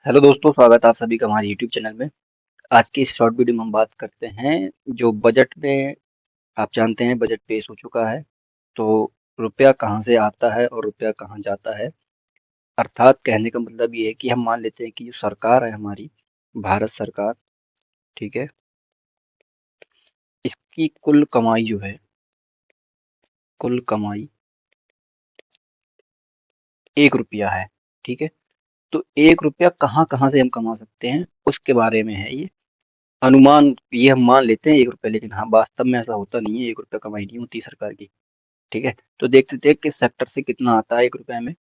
Hello दोस्तों, स्वागत है आप सभी का हमारे यूट्यूब चैनल में। आज की इस शॉर्ट वीडियो में हम बात करते हैं जो बजट में। आप जानते हैं बजट पेश हो चुका है, तो रुपया कहाँ से आता है और रुपया कहाँ जाता है। अर्थात कहने का मतलब ये है कि हम मान लेते हैं कि जो सरकार है हमारी, भारत सरकार, ठीक है, इसकी कुल कमाई जो है, कुल कमाई 1 रुपया है। ठीक है, तो 1 रुपया कहाँ कहाँ से हम कमा सकते हैं उसके बारे में है ये अनुमान। ये हम मान लेते हैं 1 रुपया, लेकिन हाँ वास्तव में ऐसा होता नहीं है। 1 रुपया कमाई नहीं होती सरकार की। ठीक है, तो देख लेते हैं किस सेक्टर से कितना आता है 1 रुपए में।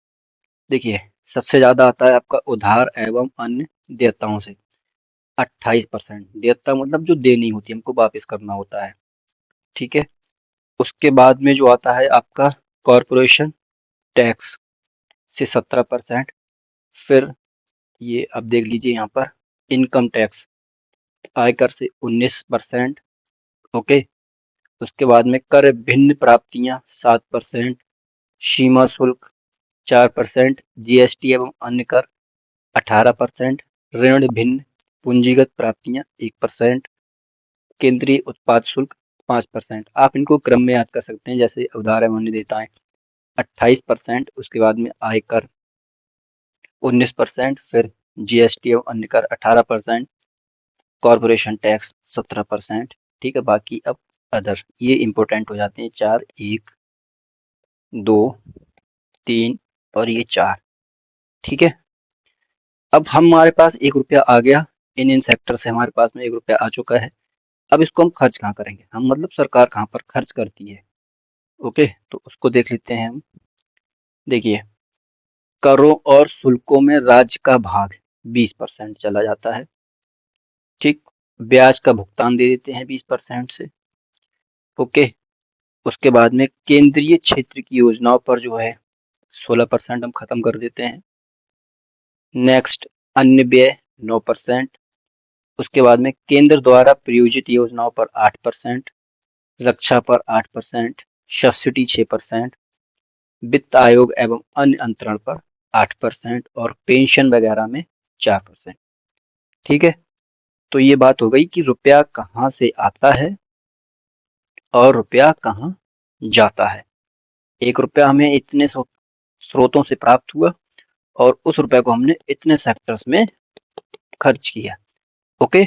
देखिए, सबसे ज्यादा आता है आपका उधार एवं अन्य देयताओं से, 28%। देयता मतलब जो देनी होती है, हमको वापस करना होता है। ठीक है, उसके बाद में जो आता है आपका कॉरपोरेशन टैक्स से 17%। फिर ये अब देख लीजिए यहाँ पर इनकम टैक्स, आयकर से 19%। ओके, उसके बाद में कर भिन्न प्राप्तियां 7%, सीमा शुल्क 4%, जीएसटी एवं अन्य कर 18%, ऋण भिन्न पूंजीगत प्राप्तियां 1%, केंद्रीय उत्पाद शुल्क 5%। आप इनको क्रम में याद कर सकते हैं, जैसे उधार एवं अन्य देयताएं 28%, उसके बाद में आयकर 19%, फिर जीएसटी एवं अन्य कर 18%, कॉरपोरेशन टैक्स 17%। ठीक है, बाकी अब अदर ये इंपॉर्टेंट हो जाते हैं, 4, 1, 2, 3 और ये 4। ठीक है, अब हमारे पास 1 रुपया आ गया। इन सेक्टर से हमारे पास में 1 रुपया आ चुका है। अब इसको हम खर्च कहाँ करेंगे, हम मतलब सरकार कहाँ पर खर्च करती है। ओके, तो उसको देख लेते हैं हम। देखिए, करों और शुल्कों में राज्य का भाग 20% चला जाता है। ठीक, ब्याज का भुगतान दे देते हैं 20% से। ओके, उसके बाद में केंद्रीय क्षेत्र की योजनाओं पर जो है 16% हम खत्म कर देते हैं। नेक्स्ट, अन्य व्यय 9%। उसके बाद में केंद्र द्वारा प्रायोजित योजनाओं पर 8%, रक्षा पर 8%, सब्सिडी 6%, वित्त आयोग एवं अन्य अंतरण पर 8% और पेंशन वगैरह में 4%। ठीक है, तो ये बात हो गई कि रुपया कहाँ से आता है और रुपया कहाँ जाता है। 1 रुपया हमें इतने स्रोतों से प्राप्त हुआ और उस रुपये को हमने इतने सेक्टर्स में खर्च किया। ओके,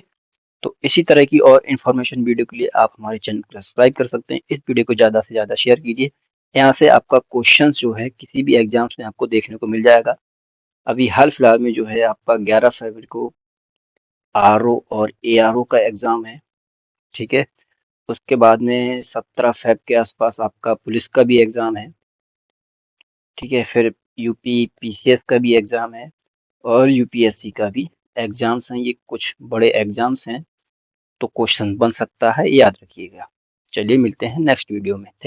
तो इसी तरह की और इन्फॉर्मेशन वीडियो के लिए आप हमारे चैनल को सब्सक्राइब कर सकते हैं। इस वीडियो को ज़्यादा से ज़्यादा शेयर कीजिए। यहाँ से आपका क्वेश्चंस जो है किसी भी एग्जाम्स में आपको देखने को मिल जाएगा। अभी हाल फिलहाल में जो है आपका 11 फरवरी को आरओ और एआरओ का एग्जाम है। ठीक है, उसके बाद में 17 फेब के आसपास आपका पुलिस का भी एग्जाम है। ठीक है, फिर यूपी पीसीएस का भी एग्जाम है और यूपीएससी का भी एग्जाम्स हैं। ये कुछ बड़े एग्जाम्स हैं, तो क्वेश्चन बन सकता है, याद रखिएगा। चलिए मिलते हैं नेक्स्ट वीडियो में।